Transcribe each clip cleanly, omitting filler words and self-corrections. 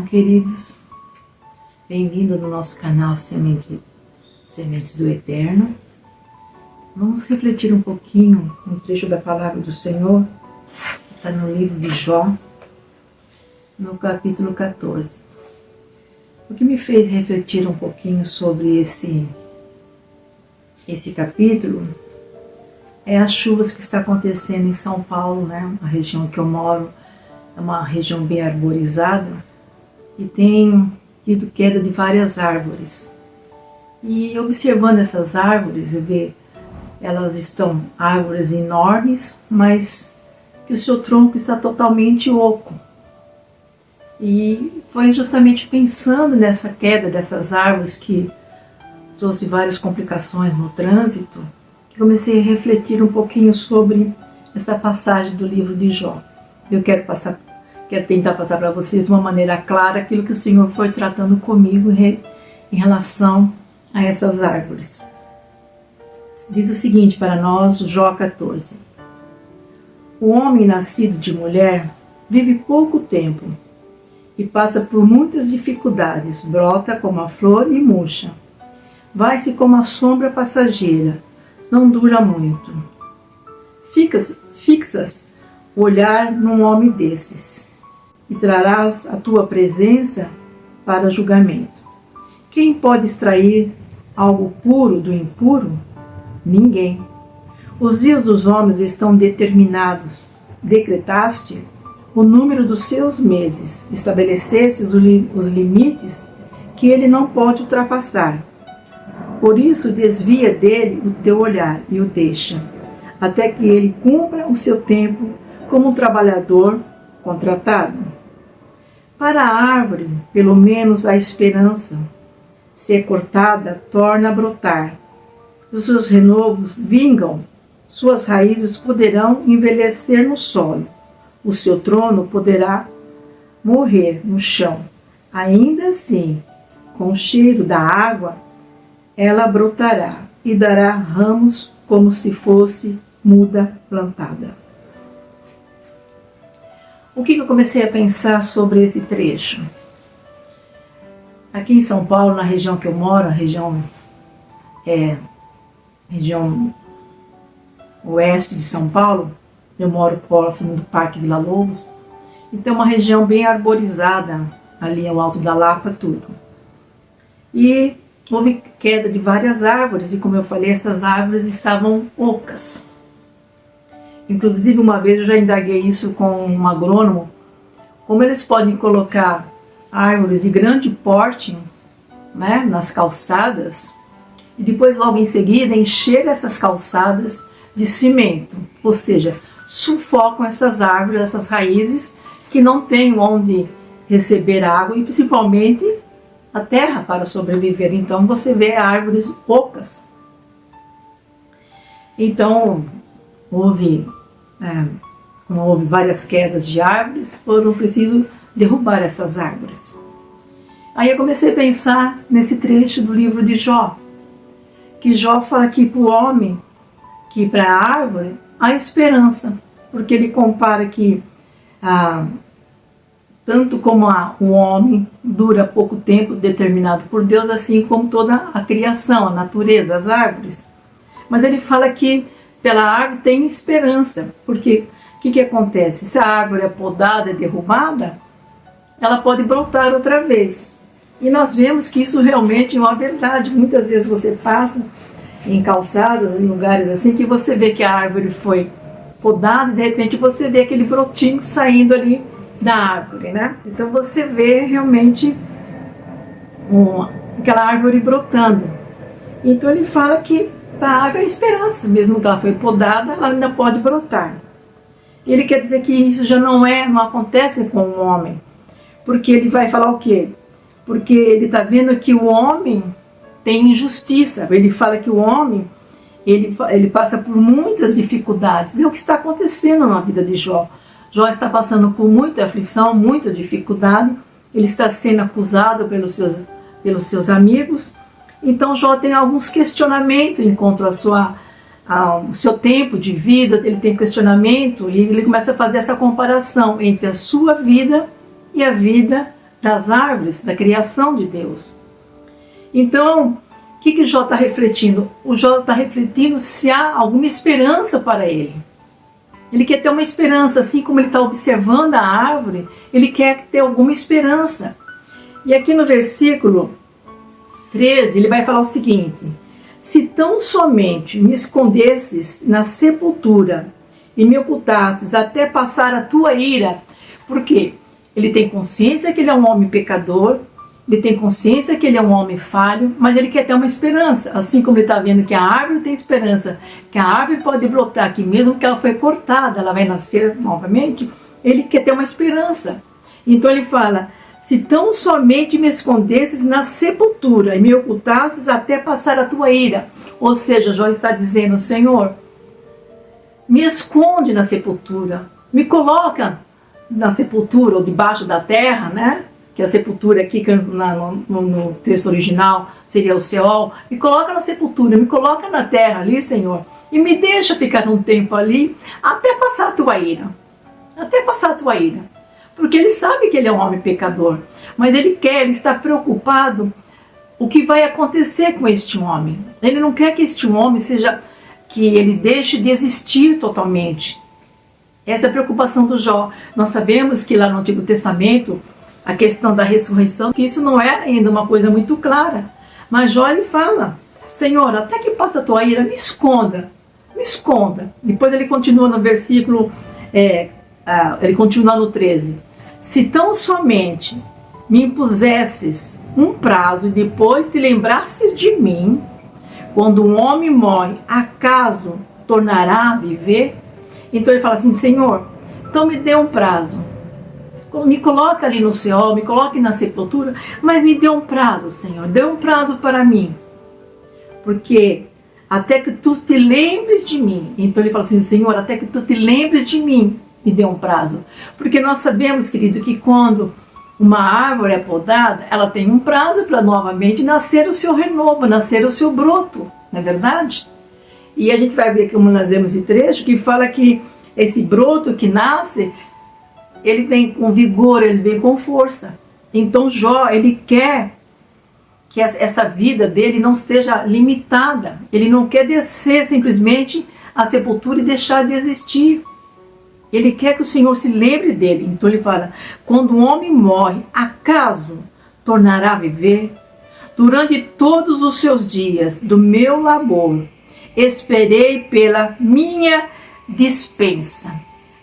queridos, bem-vindo no nosso canal Sementes do Eterno. Vamos refletir um pouquinho um trecho da Palavra do Senhor, que está no livro de Jó, no capítulo 14. O que me fez refletir um pouquinho sobre esse capítulo é as chuvas que está acontecendo em São Paulo, né? A região que eu moro é uma região bem arborizada e tem tido queda de várias árvores. E observando essas árvores, eu vejo elas estão árvores enormes, mas que o seu tronco está totalmente oco. E foi justamente pensando nessa queda dessas árvores que trouxe várias complicações no trânsito, que comecei a refletir um pouquinho sobre essa passagem do livro de Jó. Eu quero tentar passar para vocês de uma maneira clara aquilo que o Senhor foi tratando comigo em relação a essas árvores. Diz o seguinte para nós, Jó 14. O homem nascido de mulher vive pouco tempo e passa por muitas dificuldades, brota como a flor e murcha. Vai-se como a sombra passageira, não dura muito. Fixas o olhar num homem desses e trarás a tua presença para julgamento. Quem pode extrair algo puro do impuro? Ninguém. Os dias dos homens estão determinados. Decretaste o número dos seus meses, estabeleceste os limites que ele não pode ultrapassar. Por isso desvia dele o teu olhar e o deixa, até que ele cumpra o seu tempo como um trabalhador contratado. Para a árvore, pelo menos há esperança. Se é cortada, torna a brotar. Os seus renovos vingam, suas raízes poderão envelhecer no solo. O seu trono poderá morrer no chão. Ainda assim, com o cheiro da água, ela brotará e dará ramos como se fosse muda plantada. O que eu comecei a pensar sobre esse trecho? Aqui em São Paulo, na região que eu moro, a região oeste de São Paulo, eu moro próximo do Parque Vila Lobos, então é uma região bem arborizada, ali ao alto da Lapa, tudo. E houve queda de várias árvores, e como eu falei, essas árvores estavam ocas. Inclusive, uma vez eu já indaguei isso com um agrônomo, como eles podem colocar árvores de grande porte, né, nas calçadas, e depois logo em seguida encher essas calçadas de cimento, ou seja, sufocam essas árvores, essas raízes que não têm onde receber água e principalmente a terra para sobreviver. Então você vê árvores ocas. Então houve várias quedas de árvores, foram preciso derrubar essas árvores. Aí eu comecei a pensar nesse trecho do livro de Jó, que Jó fala que para o homem, que para a árvore, há esperança, porque ele compara que tanto como o homem dura pouco tempo determinado por Deus, assim como toda a criação, a natureza, as árvores. Mas ele fala que pela árvore tem esperança, porque o que acontece? Se a árvore é podada, é derrubada, ela pode brotar outra vez. E nós vemos que isso realmente é uma verdade. Muitas vezes você passa em calçadas, em lugares assim, que você vê que a árvore foi podada e de repente você vê aquele brotinho saindo ali da árvore, né? Então você vê realmente aquela árvore brotando. Então ele fala que a árvore é esperança, mesmo que ela foi podada, ela ainda pode brotar. Ele quer dizer que isso já não acontece com o homem, porque ele vai falar o quê? Porque ele está vendo que o homem tem injustiça. Ele fala que o homem ele passa por muitas dificuldades. É o que está acontecendo na vida de Jó. Jó está passando por muita aflição, muita dificuldade. Ele está sendo acusado pelos seus amigos. Então Jó tem alguns questionamentos enquanto o seu tempo de vida. Ele tem questionamento e ele começa a fazer essa comparação entre a sua vida e a vida das árvores, da criação de Deus. Então, o que Jó está refletindo? O Jó está refletindo se há alguma esperança para ele. Ele quer ter uma esperança, assim como ele está observando a árvore, ele quer ter alguma esperança. E aqui no versículo 13, ele vai falar o seguinte: se tão somente me escondesses na sepultura e me ocultasses até passar a tua ira. Por quê? Ele tem consciência que ele é um homem pecador, ele tem consciência que ele é um homem falho, mas ele quer ter uma esperança, assim como ele está vendo que a árvore tem esperança, que a árvore pode brotar, que mesmo que ela foi cortada, ela vai nascer novamente, ele quer ter uma esperança. Então ele fala: se tão somente me escondesses na sepultura e me ocultasses até passar a tua ira. Ou seja, Jó está dizendo: Senhor, me esconde na sepultura, me coloca na sepultura ou debaixo da terra, né? Que a sepultura aqui no texto original seria o Seol. Me coloca na sepultura, me coloca na terra ali, Senhor, e me deixa ficar um tempo ali até passar a tua ira. Até passar a tua ira. Porque ele sabe que ele é um homem pecador, mas ele está preocupado o que vai acontecer com este homem. Ele não quer que este homem que ele deixe de existir totalmente. Essa é a preocupação do Jó. Nós sabemos que lá no Antigo Testamento, a questão da ressurreição, que isso não é ainda uma coisa muito clara. Mas Jó, ele fala: Senhor, até que passe a tua ira, me esconda. Me esconda. Depois ele continua no versículo, ele continua no 13. Se tão somente me impusesses um prazo e depois te lembrasses de mim, quando um homem morre, acaso tornará a viver? Então ele fala assim: Senhor, então me dê um prazo. Me coloca ali no Seol, me coloque na sepultura, mas me dê um prazo, Senhor. Dê um prazo para mim. Porque até que tu te lembres de mim. Então ele fala assim: Senhor, até que tu te lembres de mim, me dê um prazo. Porque nós sabemos, querido, que quando uma árvore é podada, ela tem um prazo para novamente nascer o seu renovo, nascer o seu broto. Não é verdade? E a gente vai ver, como nós vemos esse trecho, que fala que esse broto que nasce, ele vem com vigor, ele vem com força. Então Jó, ele quer que essa vida dele não esteja limitada. Ele não quer descer simplesmente à sepultura e deixar de existir. Ele quer que o Senhor se lembre dele. Então ele fala: quando um homem morre, acaso tornará a viver? Durante todos os seus dias do meu labor, esperei pela minha dispensa.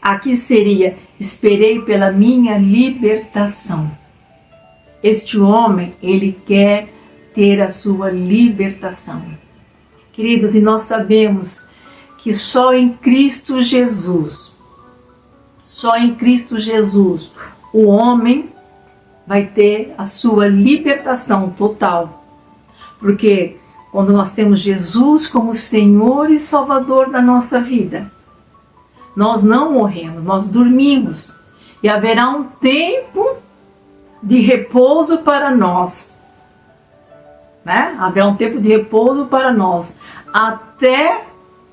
Aqui seria: esperei pela minha libertação. Este homem, ele quer ter a sua libertação. Queridos, e nós sabemos que só em Cristo Jesus, o homem vai ter a sua libertação total. Porque quando nós temos Jesus como Senhor e Salvador da nossa vida, nós não morremos, nós dormimos. E haverá um tempo de repouso para nós. Né? Haverá um tempo de repouso para nós, até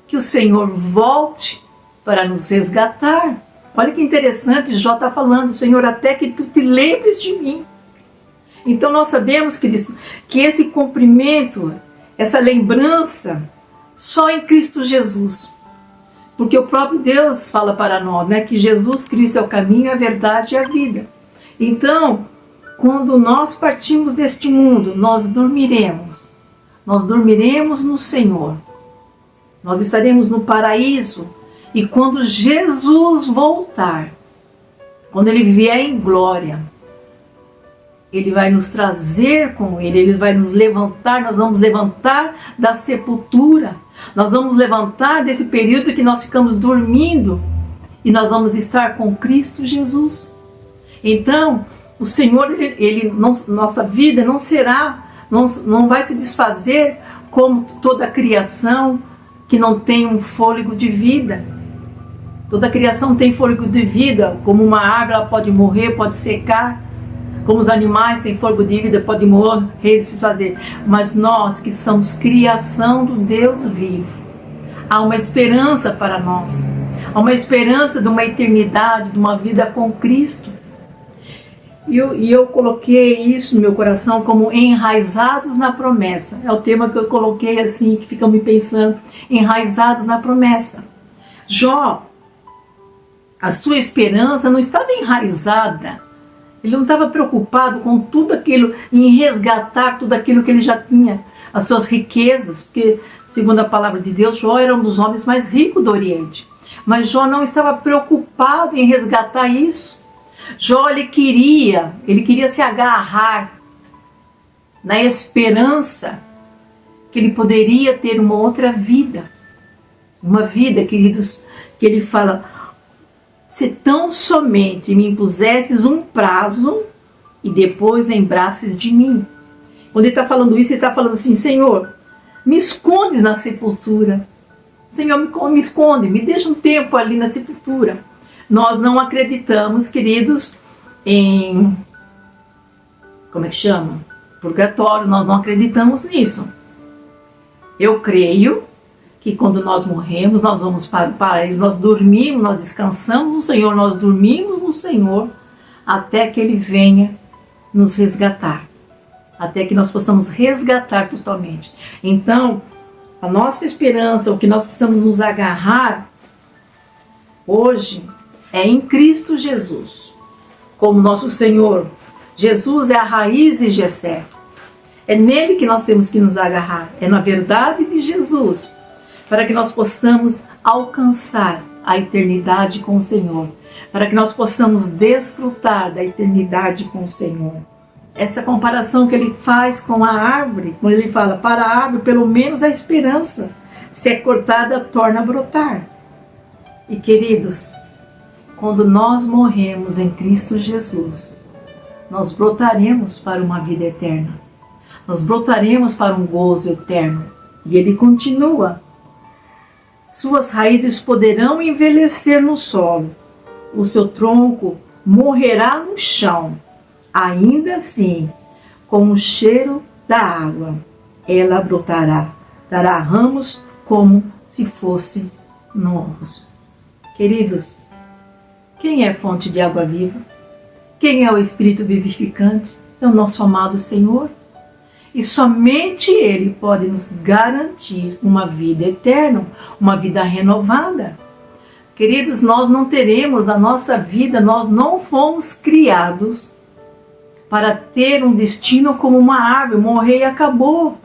que o Senhor volte para nos resgatar. Olha que interessante, Jó está falando: Senhor, até que tu te lembres de mim. Então nós sabemos, Cristo, que esse cumprimento, essa lembrança, só em Cristo Jesus. Porque o próprio Deus fala para nós, né, que Jesus Cristo é o caminho, a verdade e a vida. Então, quando nós partimos deste mundo, nós dormiremos. Nós dormiremos no Senhor. Nós estaremos no paraíso. E quando Jesus voltar, quando Ele vier em glória, Ele vai nos trazer com Ele vai nos levantar, nós vamos levantar da sepultura. Nós vamos levantar desse período que nós ficamos dormindo e nós vamos estar com Cristo Jesus. Então, o Senhor, nossa vida não vai se desfazer como toda a criação que não tem um fôlego de vida. Toda a criação tem fôlego de vida, como uma árvore ela pode morrer, pode secar, como os animais têm fôlego de vida, podem morrer e se fazer. Mas nós que somos criação do Deus vivo, há uma esperança para nós, há uma esperança de uma eternidade, de uma vida com Cristo. E eu coloquei isso no meu coração como enraizados na promessa. É o tema que eu coloquei assim, que ficam me pensando, enraizados na promessa. Jó, a sua esperança não estava enraizada. Ele não estava preocupado com tudo aquilo, em resgatar tudo aquilo que ele já tinha, as suas riquezas, porque, segundo a palavra de Deus, Jó era um dos homens mais ricos do Oriente. Mas Jó não estava preocupado em resgatar isso. Jó, ele queria se agarrar na esperança que ele poderia ter uma outra vida. Uma vida, queridos, que ele fala, se tão somente me impusesses um prazo e depois lembrasses de mim. Quando ele está falando isso, ele está falando assim, Senhor, me escondes na sepultura. Senhor, me esconde, me deixa um tempo ali na sepultura. Nós não acreditamos, queridos, em, como é que chama? Purgatório, nós não acreditamos nisso. Eu creio que quando nós morremos, nós vamos para o paraíso, nós dormimos, nós descansamos no Senhor, nós dormimos no Senhor, até que Ele venha nos resgatar. Até que nós possamos resgatar totalmente. Então, a nossa esperança, o que nós precisamos nos agarrar hoje é em Cristo Jesus, como nosso Senhor. Jesus é a raiz de Jessé. É nele que nós temos que nos agarrar. É na verdade de Jesus, para que nós possamos alcançar a eternidade com o Senhor, para que nós possamos desfrutar da eternidade com o Senhor. Essa comparação que ele faz com a árvore, quando ele fala, para a árvore pelo menos a esperança, se é cortada, torna a brotar. E queridos, quando nós morremos em Cristo Jesus, nós brotaremos para uma vida eterna. Nós brotaremos para um gozo eterno. E ele continua. Suas raízes poderão envelhecer no solo. O seu tronco morrerá no chão. Ainda assim, com o cheiro da água, ela brotará. Dará ramos como se fossem novos. Queridos, quem é fonte de água viva? Quem é o Espírito vivificante? É o nosso amado Senhor. E somente Ele pode nos garantir uma vida eterna, uma vida renovada. Queridos, nós não teremos a nossa vida, nós não fomos criados para ter um destino como uma árvore, morrer e acabou.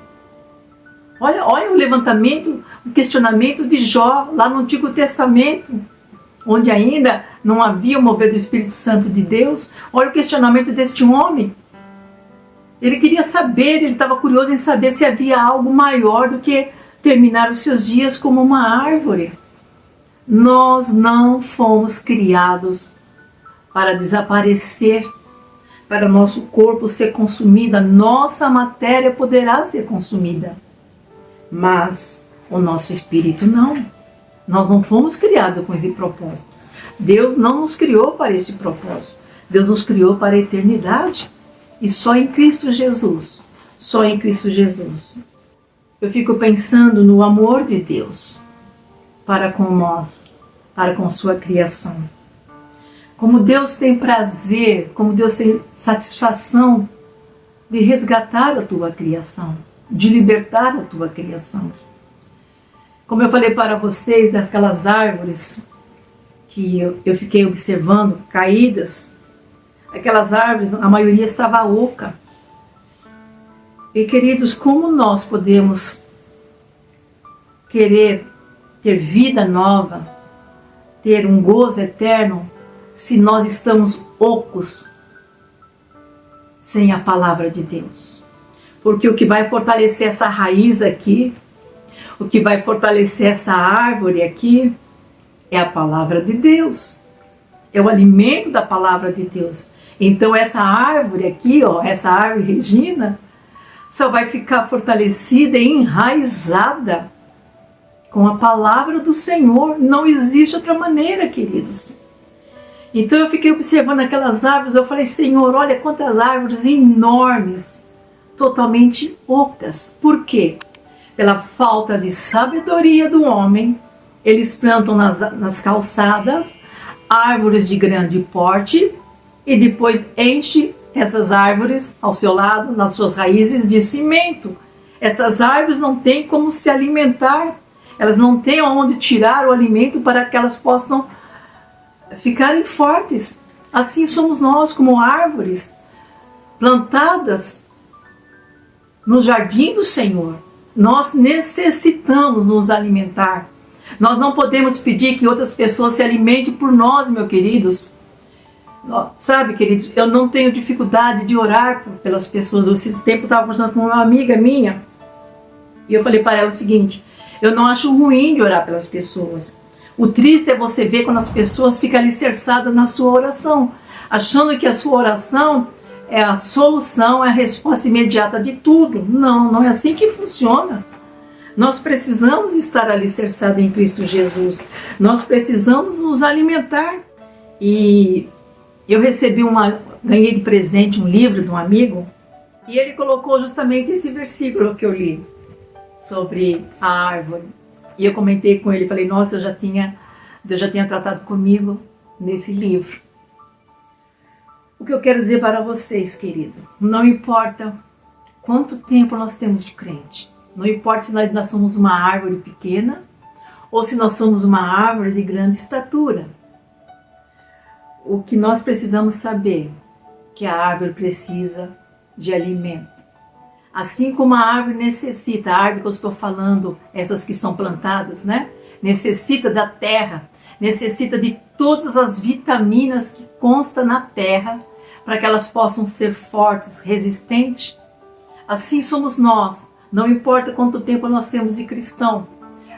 Olha o levantamento, o questionamento de Jó lá no Antigo Testamento, onde ainda não havia o mover do Espírito Santo de Deus. Olha o questionamento deste homem. Ele queria saber, ele estava curioso em saber se havia algo maior do que terminar os seus dias como uma árvore. Nós não fomos criados para desaparecer, para nosso corpo ser consumido, a nossa matéria poderá ser consumida, mas o nosso espírito não. Nós não fomos criados com esse propósito. Deus não nos criou para esse propósito. Deus nos criou para a eternidade. E só em Cristo Jesus. Só em Cristo Jesus. Eu fico pensando no amor de Deus para com nós, para com sua criação. Como Deus tem prazer, como Deus tem satisfação de resgatar a tua criação, de libertar a tua criação. Como eu falei para vocês daquelas árvores que eu fiquei observando, caídas, aquelas árvores, a maioria estava oca. E queridos, como nós podemos querer ter vida nova, ter um gozo eterno, se nós estamos ocos sem a palavra de Deus? Porque o que vai fortalecer essa raiz aqui, o que vai fortalecer essa árvore aqui, é a palavra de Deus. É o alimento da palavra de Deus. Então essa árvore aqui, ó, essa árvore Regina, só vai ficar fortalecida e enraizada com a palavra do Senhor. Não existe outra maneira, queridos. Então eu fiquei observando aquelas árvores, eu falei, Senhor, olha quantas árvores enormes, totalmente ocas. Por quê? Pela falta de sabedoria do homem, eles plantam nas calçadas árvores de grande porte e depois enche essas árvores ao seu lado, nas suas raízes de cimento. Essas árvores não têm como se alimentar, elas não têm onde tirar o alimento para que elas possam ficarem fortes. Assim somos nós, como árvores plantadas no jardim do Senhor. Nós necessitamos nos alimentar. Nós não podemos pedir que outras pessoas se alimentem por nós, meus queridos. Sabe, queridos, eu não tenho dificuldade de orar pelas pessoas. Esse tempo eu estava conversando com uma amiga minha e eu falei para ela o seguinte: eu não acho ruim de orar pelas pessoas. O triste é você ver quando as pessoas ficam alicerçadas na sua oração, achando que a sua oração é a solução, é a resposta imediata de tudo. Não, não é assim que funciona. Nós precisamos estar alicerçados em Cristo Jesus. Nós precisamos nos alimentar. E eu ganhei de presente um livro de um amigo, e ele colocou justamente esse versículo que eu li sobre a árvore. E eu comentei com ele, falei, nossa, Deus já tinha tratado comigo nesse livro. O que eu quero dizer para vocês, querido, não importa quanto tempo nós temos de crente, não importa se nós somos uma árvore pequena ou se nós somos uma árvore de grande estatura. O que nós precisamos saber é que a árvore precisa de alimento. Assim como a árvore necessita, a árvore que eu estou falando, essas que são plantadas, né? Necessita da terra, necessita de todas as vitaminas que constam na terra para que elas possam ser fortes, resistentes. Assim somos nós, não importa quanto tempo nós temos de cristão,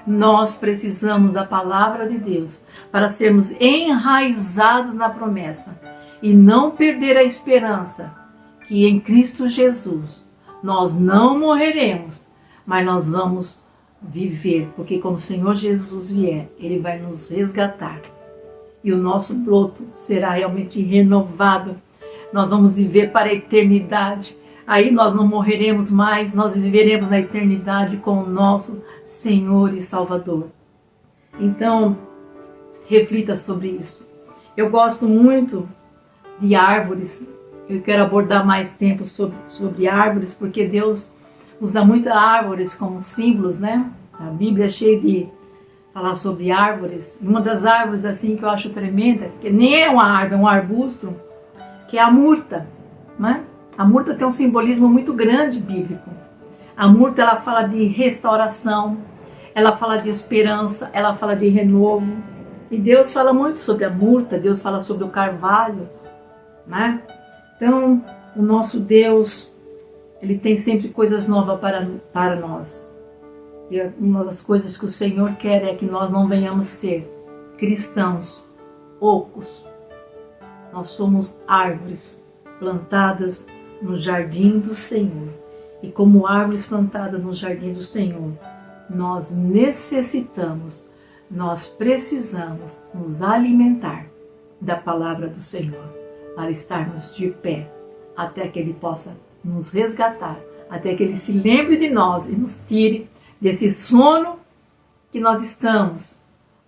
nós precisamos da palavra de Deus para sermos enraizados na promessa e não perder a esperança que em Cristo Jesus nós não morreremos, mas nós vamos viver, porque quando o Senhor Jesus vier, Ele vai nos resgatar e o nosso broto será realmente renovado. Nós vamos viver para a eternidade. Aí nós não morreremos mais, nós viveremos na eternidade com o nosso Senhor e Salvador. Então, reflita sobre isso. Eu gosto muito de árvores. Eu quero abordar mais tempo sobre árvores, porque Deus usa muito árvores como símbolos, né? A Bíblia é cheia de falar sobre árvores. Uma das árvores assim que eu acho tremenda, que nem é uma árvore, é um arbusto, que é a murta, né? A murta tem um simbolismo muito grande bíblico. A murta, ela fala de restauração, ela fala de esperança, ela fala de renovo. E Deus fala muito sobre a murta, Deus fala sobre o carvalho, né? Então, o nosso Deus, Ele tem sempre coisas novas para nós. E uma das coisas que o Senhor quer é que nós não venhamos ser cristãos ocos. Nós somos árvores plantadas no jardim do Senhor. E como árvores plantadas no jardim do Senhor, nós necessitamos, nós precisamos nos alimentar da palavra do Senhor para estarmos de pé, até que Ele possa nos resgatar, até que Ele se lembre de nós e nos tire desse sono que nós estamos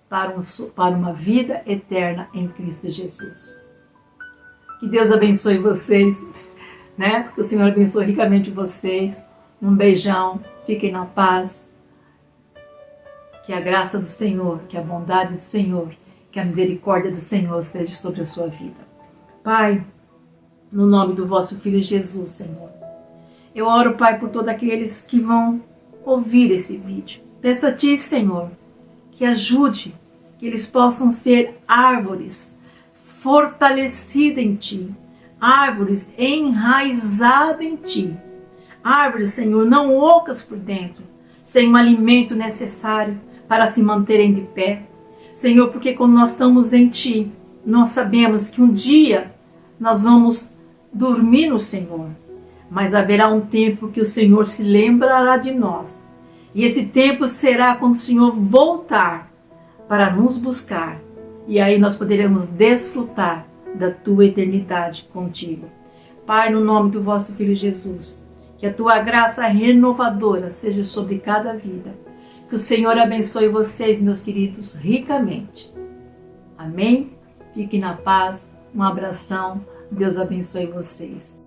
para uma vida eterna em Cristo Jesus. Que Deus abençoe vocês, né? Que o Senhor abençoe ricamente vocês. Um beijão, fiquem na paz. Que a graça do Senhor, que a bondade do Senhor, que a misericórdia do Senhor seja sobre a sua vida. Pai, no nome do vosso Filho Jesus, Senhor, eu oro, Pai, por todos aqueles que vão ouvir esse vídeo. Peço a Ti, Senhor, que ajude, que eles possam ser árvores fortalecidas em Ti, árvores enraizadas em Ti, árvores, Senhor, não ocas por dentro, sem o alimento necessário para se manterem de pé. Senhor, porque quando nós estamos em Ti, nós sabemos que um dia nós vamos dormir no Senhor, mas haverá um tempo que o Senhor se lembrará de nós. E esse tempo será quando o Senhor voltar para nos buscar. E aí nós poderemos desfrutar da Tua eternidade contigo. Pai, no nome do vosso Filho Jesus, que a Tua graça renovadora seja sobre cada vida. Que o Senhor abençoe vocês, meus queridos, ricamente. Amém? Fiquem na paz. Um abração. Deus abençoe vocês.